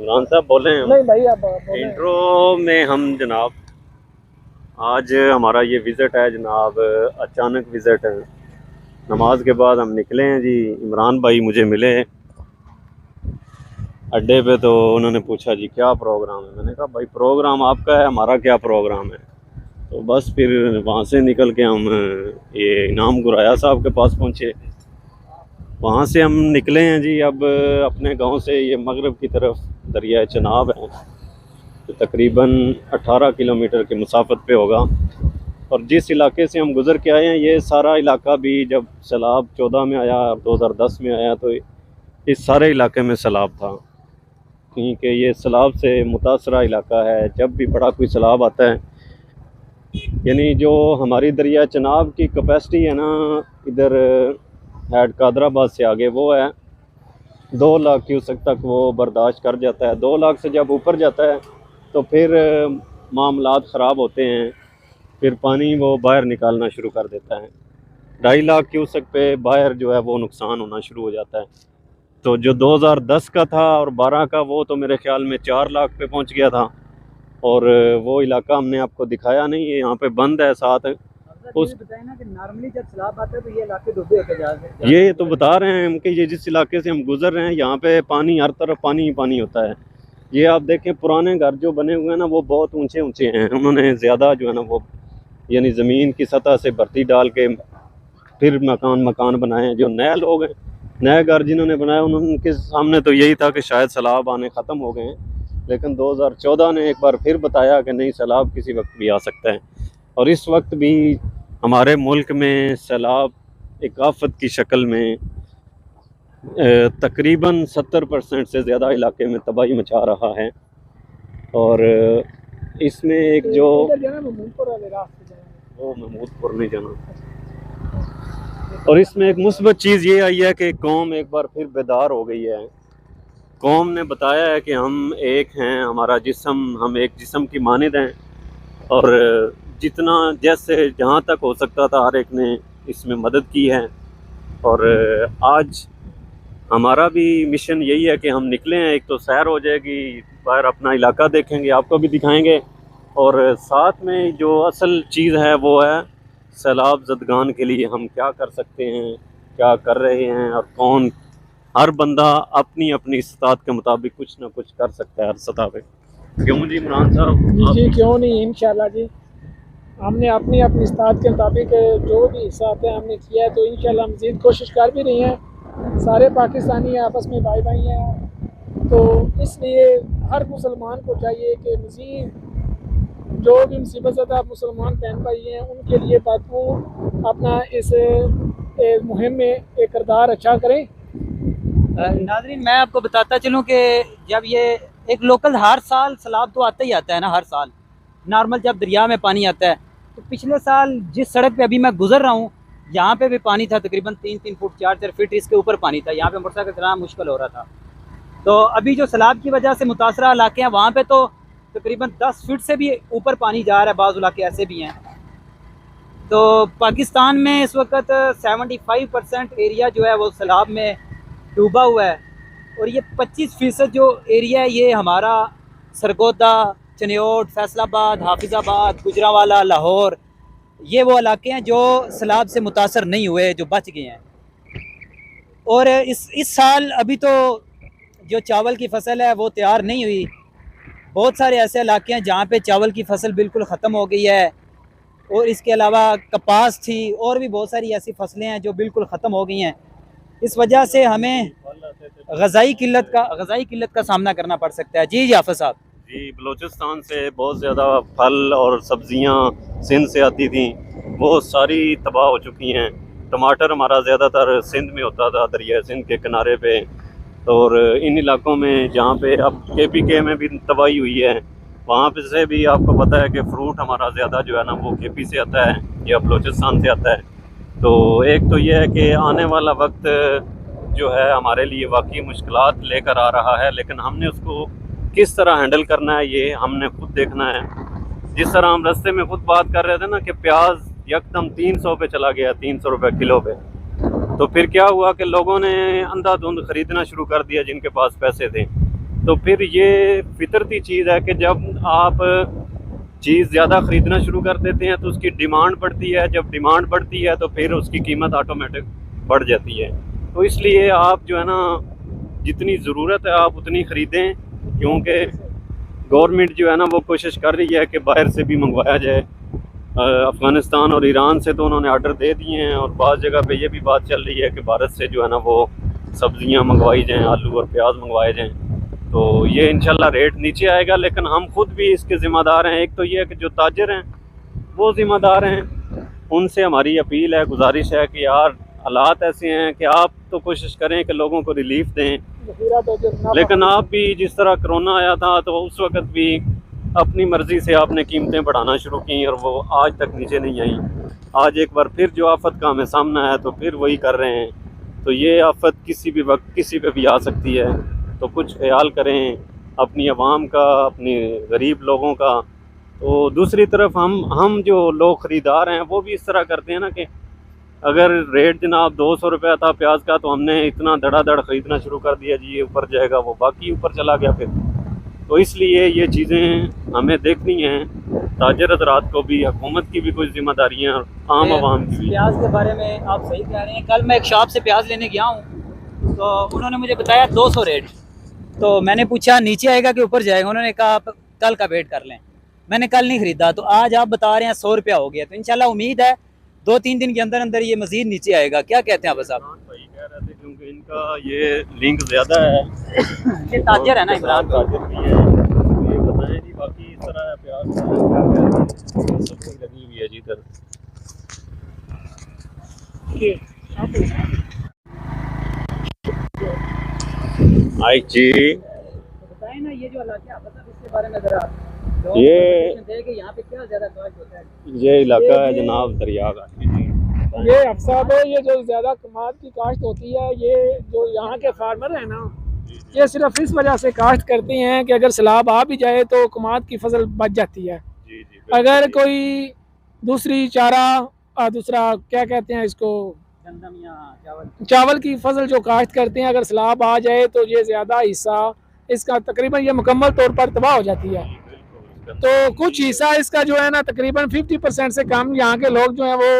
इमरान साहब बोले हैं? नहीं भाई आप बोले। इंट्रो में हम जनाब आज हमारा ये विज़िट है जनाब, अचानक विज़िट है। नमाज के बाद हम निकले हैं जी। इमरान भाई मुझे मिले अड्डे पे, तो उन्होंने पूछा जी क्या प्रोग्राम है। मैंने कहा भाई प्रोग्राम आपका है, हमारा क्या प्रोग्राम है। तो बस फिर वहाँ से निकल के हम ये इनाम गुराया साहब के पास पहुँचे। वहाँ से हम निकले हैं जी अब अपने गांव से। ये मगरब की तरफ दरिया चनाब है, तो तकरीबन 18 किलोमीटर की मुसाफत पे होगा। और जिस इलाके से हम गुज़र के आए हैं, ये सारा इलाका भी जब सैलाब 14 में आया, 2010 में आया, तो इस सारे इलाके में सैलाब था, क्योंकि ये सैलाब से मुतासरा इलाका है। जब भी बड़ा कोई सैलाब आता है, यानी जो हमारी दरिया चनाब की कैपेसिटी है ना, इधर हेड कादराबाद से आगे, वो है 2 लाख क्यूसेक तक वो बर्दाश्त कर जाता है। 2 लाख से जब ऊपर जाता है तो फिर मामलात ख़राब होते हैं, फिर पानी वो बाहर निकालना शुरू कर देता है। 2.5 लाख क्यूसेक पे बाहर जो है वो नुकसान होना शुरू हो जाता है। तो जो 2010 का था और 12 का, वो तो मेरे ख्याल में 4 लाख पे पहुंच गया था। और वो इलाका हमने आपको दिखाया नहीं, ये यहाँ पे बंद है साथ। उस बताए ना कि नॉर्मली जब सैलाब आते हैं तो ये इलाके डूबे होते जाते हैं। ये तो बता रहे हैं हम कि ये जिस इलाके से हम गुजर रहे हैं, यहाँ पे पानी हर तरफ पानी ही पानी होता है। ये आप देखें, पुराने घर जो बने हुए हैं ना, वो बहुत ऊंचे ऊंचे हैं। उन्होंने ज़्यादा जो है ना वो यानी ज़मीन की सतह से भर्ती डाल के फिर मकान बनाए हैं। जो नए लोग हैं, नए घर जिन्होंने बनाया, उनके सामने तो यही था कि शायद सैलाब आने ख़त्म हो गए हैं। लेकिन 2014 ने एक बार फिर बताया कि नहीं, सैलाब किसी वक्त भी आ सकता है। और इस वक्त भी हमारे मुल्क में सैलाब एक आफत की शक्ल में तकरीबन 70% से ज़्यादा इलाके में तबाही मचा रहा है। और इसमें एक जो वो महमूदपुर नहीं जाना। और इसमें एक मुस्बत चीज़ ये आई है कि कौम एक बार फिर बेदार हो गई है। कौम ने बताया है कि हम एक हैं, हमारा जिस्म, हम एक जिस्म की मानिद हैं। और जितना जैसे जहाँ तक हो सकता था हर एक ने इसमें मदद की है। और आज हमारा भी मिशन यही है कि हम निकले हैं। एक तो सैर हो जाएगी, बाहर अपना इलाका देखेंगे, आपको भी दिखाएंगे। और साथ में जो असल चीज़ है वो है सैलाब ज़दगान के लिए हम क्या कर सकते हैं, क्या कर रहे हैं, और कौन, हर बंदा अपनी अपनी इस्तात के मुताबिक कुछ ना कुछ कर सकता है हर सतह पे। क्यों जी इमरान साहब? जी क्यों नहीं, इंशाल्लाह जी। हमने अपनी अपनी इस्तात के मुताबिक जो भी हिस्सा आते हैं हमने किया है, तो इंशाल्लाह मज़ीद कोशिश कर भी रही हैं। सारे पाकिस्तानी आपस में भाई भाई हैं, तो इसलिए हर मुसलमान को चाहिए कि मज़ीद जो भी मुसीबत ज़दा मुसलमान बहन भाई हैं, उनके लिए बापू अपना इस मुहिम में एक किरदार अच्छा करें। नाज़रीन, मैं आपको बताता चलूँ कि जब ये एक लोकल हर साल सैलाब तो आता ही आता है ना, हर साल नॉर्मल जब दरिया में पानी आता है। तो पिछले साल जिस सड़क पे अभी मैं गुजर रहा हूँ, यहाँ पे भी पानी था, तकरीबन 3-3 फुट 4-4 फीट इसके ऊपर पानी था। यहाँ पे मोटरसाइकिल चलाना मुश्किल हो रहा था। तो अभी जो सैलाब की वजह से मुतासरा इलाके हैं, वहाँ पे तो तकरीबन 10 फीट से भी ऊपर पानी जा रहा है। बाज़ इलाके ऐसे भी हैं। तो पाकिस्तान में इस वक्त 75% एरिया जो है वो सैलाब में डूबा हुआ है। और ये 25% जो एरिया है, ये हमारा सरगोदा, चनियोट, फैसलाबाद, हाफिज़ाबाद, गुजरांवाला, लाहौर, ये वो इलाके हैं जो सैलाब से मुतासर नहीं हुए, जो बच गए हैं। और इस साल अभी तो जो चावल की फसल है वो तैयार नहीं हुई। बहुत सारे ऐसे इलाके हैं जहाँ पे चावल की फसल बिल्कुल ख़त्म हो गई है। और इसके अलावा कपास थी, और भी बहुत सारी ऐसी फसलें हैं जो बिल्कुल ख़त्म हो गई हैं। इस वजह से हमें ग़ज़ाई किल्लत का सामना करना पड़ सकता है। जी हाफ़िज़ साहब। जी, बलूचिस्तान से बहुत ज़्यादा फल और सब्ज़ियाँ सिंध से आती थी, वो सारी तबाह हो चुकी हैं। टमाटर हमारा ज़्यादातर सिंध में होता था, दरिया सिंध के किनारे पे। और इन इलाकों में जहाँ पे अब KPK में भी तबाही हुई है, वहाँ पे से भी आपको पता है कि फ़्रूट हमारा ज़्यादा जो है ना वो KP से आता है या बलूचिस्तान से आता है। तो एक तो ये है कि आने वाला वक्त जो है हमारे लिए वाकई मुश्किलात लेकर आ रहा है, लेकिन हमने उसको किस तरह हैंडल करना है ये हमने खुद देखना है। जिस तरह हम रास्ते में खुद बात कर रहे थे ना कि प्याज यकदम 300 पे चला गया, 300 रुपये किलो पे। तो फिर क्या हुआ कि लोगों ने अंधाधुंध ख़रीदना शुरू कर दिया जिनके पास पैसे थे। तो फिर ये फितरती चीज़ है कि जब आप चीज़ ज़्यादा ख़रीदना शुरू कर देते हैं तो उसकी डिमांड बढ़ती है, जब डिमांड बढ़ती है तो फिर उसकी कीमत ऑटोमेटिक बढ़ जाती है। तो इसलिए आप जो है ना, जितनी ज़रूरत है आप उतनी ख़रीदें, क्योंकि गवर्नमेंट जो है ना वो कोशिश कर रही है कि बाहर से भी मंगवाया जाए। अफ़गानिस्तान और ईरान से तो उन्होंने आर्डर दे दिए हैं, और बाज़ जगह पे ये भी बात चल रही है कि भारत से जो है ना वो सब्ज़ियाँ मंगवाई जाएँ, आलू और प्याज मंगवाए जाएँ। तो ये इंशाल्लाह रेट नीचे आएगा, लेकिन हम खुद भी इसके ज़िम्मेदार हैं। एक तो ये है कि जो ताजर हैं वो ज़िम्मेदार हैं, उनसे हमारी अपील है, गुजारिश है कि यार हालात ऐसे हैं कि आप तो कोशिश करें कि लोगों को रिलीफ दें, लेकिन आप भी जिस तरह कोरोना आया था तो उस वक्त भी अपनी मर्ज़ी से आपने कीमतें बढ़ाना शुरू की और वो आज तक नीचे नहीं आई। आज एक बार फिर जो आफत का हमें सामना है तो फिर वही कर रहे हैं। तो ये आफत किसी भी वक्त किसी पे भी आ सकती है, तो कुछ ख्याल करें अपनी आवाम का, अपने गरीब लोगों का। तो दूसरी तरफ हम जो लोग ख़रीदार हैं वो भी इस तरह करते हैं ना कि अगर रेट जनाब 200 रुपया था प्याज का, तो हमने इतना धड़ाधड़ ख़रीदना शुरू कर दिया जी, ये ऊपर जाएगा, वो बाकी ऊपर चला गया फिर। तो इसलिए ये चीज़ें हमें देखनी हैं, ताजर हज़रात को भी, हुकूमत की भी कुछ जिम्मेदारियाँ, आम आवाम की भी। प्याज के बारे में आप सही कह रहे हैं। कल मैं एक शॉप से प्याज लेने गया हूँ तो उन्होंने मुझे बताया 200 रेट। तो मैंने पूछा नीचे आएगा कि ऊपर जाएगा, उन्होंने कहा आप कल का वेट कर लें। मैंने कल नहीं ख़रीदा, तो आज आप बता रहे हैं 100 रुपया हो गया। तो इंशाल्लाह उम्मीद है 2-3 दिन के अंदर अंदर ये मज़ीद नीचे आएगा। क्या कहते हैं बस आप? भाई कह रहे थे क्योंकि इनका ये लिंक ज़्यादा है, ये ताजर है ना इमरान भाई? ताजर भी है, तो ये बताएं जी। बाकी इस तरह है प्याज सब कुछ लगी हुई है जी इधर। आई जी, बताएं ना ये जो इलाका मतलब इसके बारे में ज़रा ये कि यहाँ पे क्या ज़्यादा काश्त होता है। ये इलाका है जनाब दरिया का। ये अफसाद है, ये जो ज़्यादा कमाद की काश्त होती है, ये जो यहाँ के फार्मर हैं ना, ये सिर्फ इस वजह से काश्त करते हैं कि अगर सैलाब आ भी जाए तो कमाद की फसल बच जाती है। अगर कोई दूसरी चारा दूसरा क्या कहते हैं इसको, गंदम या चावल की फसल जो काश्त करते हैं, अगर सैलाब आ जाए तो ये ज़्यादा हिस्सा इसका तकरीबन ये मुकम्मल तौर पर तबाह हो जाती है। तो कुछ हिस्सा इसका जो है ना तकरीबन 50% से कम यहाँ के लोग जो हैं वो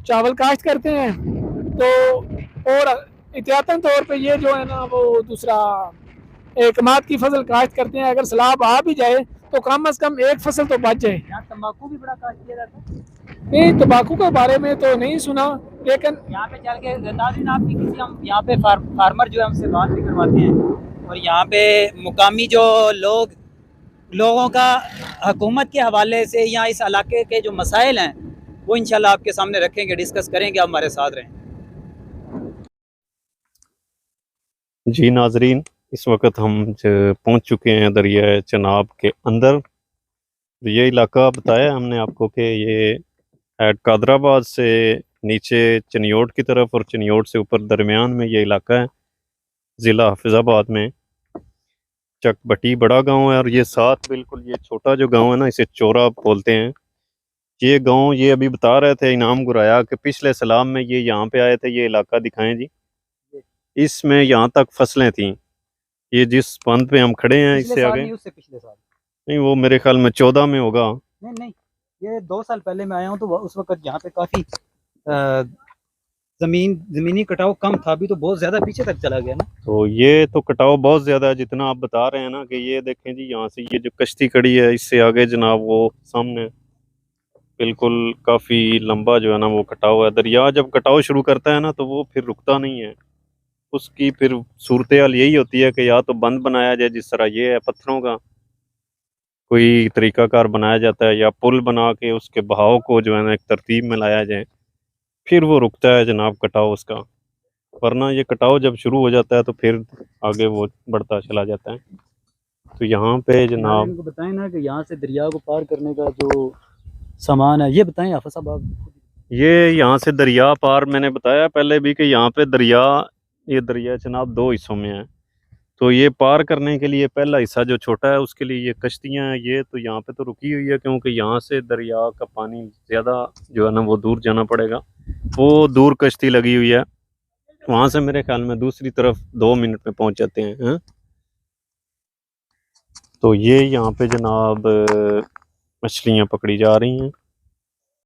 चावल काश्त करते हैं। तो और एहतियातन तौर पे ये जो है ना वो दूसरा कमाद की फसल काश्त करते हैं। अगर सैलाब आ भी जाए तो कम से कम एक फसल तो बच जाए। यहाँ तंबाकू भी बड़ा काश्त किया जाता है। नहीं, तंबाकू के बारे में तो नहीं सुना, लेकिन यहाँ पे चल के नाज़रीन आपकी किसी हम यहाँ पे फार्मर जो है हमसे बात भी करवाते हैं, और यहाँ पे मुकामी जो लोगों का हुकूमत के हवाले से या इस इलाके के जो मसाइल हैं वो इंशाल्लाह आपके सामने रखेंगे, डिस्कस करेंगे। आप हमारे साथ रहें जी नाजरीन, इस वक्त हम पहुंच चुके हैं दरिया चनाब के अंदर। ये इलाका बताया हमने आपको कि ये कादराबाद से नीचे चनियोट की तरफ और चनियोट से ऊपर दरमियान में ये इलाका है, ज़िला हाफिज़ाबाद में। चकबटी बड़ा गांव है और ये साथ बिल्कुल ये छोटा जो गांव है ना, इसे चोरा बोलते हैं। ये गांव, ये अभी बता रहे थे इनाम गुराया कि पिछले सलाम में ये यहाँ पे आए थे। ये इलाका दिखाएं जी, इसमें यहाँ तक फसलें थीं। ये जिस बंद पे हम खड़े हैं इससे आगे नहीं, उससे पिछले साल नहीं, वो मेरे ख्याल में 14 में होगा। नहीं, ये 2 साल पहले मैं आया हूँ तो उस वक्त यहाँ पे काफ़ी ज़मीनी कटाव कम था। अभी तो बहुत ज़्यादा पीछे तक चला गया ना। तो ये तो कटाव बहुत ज़्यादा है जितना आप बता रहे हैं ना, कि ये देखें जी, यहाँ से ये जो कश्ती खड़ी है इससे आगे जनाब वो सामने बिल्कुल काफ़ी लंबा जो है ना वो कटाव है। दरिया जब कटाव शुरू करता है ना तो वो फिर रुकता नहीं है। उसकी फिर सूरत हाल यही होती है कि या तो बंद बनाया जाए, जिस तरह ये है पत्थरों का कोई तरीकाकार बनाया जाता है, या पुल बना के उसके बहाव को जो है ना एक तरतीब में लाया जाए, फिर वो रुकता है जनाब कटाव उसका। वरना ये कटाव जब शुरू हो जाता है तो फिर आगे वो बढ़ता चला जाता है। तो यहाँ पे जनाब इनको बताएं ना कि यहाँ से दरिया को पार करने का जो सामान है, ये बताएं हाफिज़ साहब आप। ये यहाँ से दरिया पार, मैंने बताया पहले भी कि यहाँ पे दरिया, ये दरिया जनाब 2 हिस्सों में है। तो ये पार करने के लिए पहला हिस्सा जो छोटा है उसके लिए ये कश्तियाँ हैं। ये तो यहाँ पे तो रुकी हुई है क्योंकि यहाँ से दरिया का पानी ज़्यादा जो है ना वो दूर जाना पड़ेगा। वो दूर कश्ती लगी हुई है, वहाँ से मेरे ख्याल में दूसरी तरफ 2 मिनट में पहुँच जाते हैं। तो ये यहाँ पे जनाब मछलियाँ पकड़ी जा रही हैं।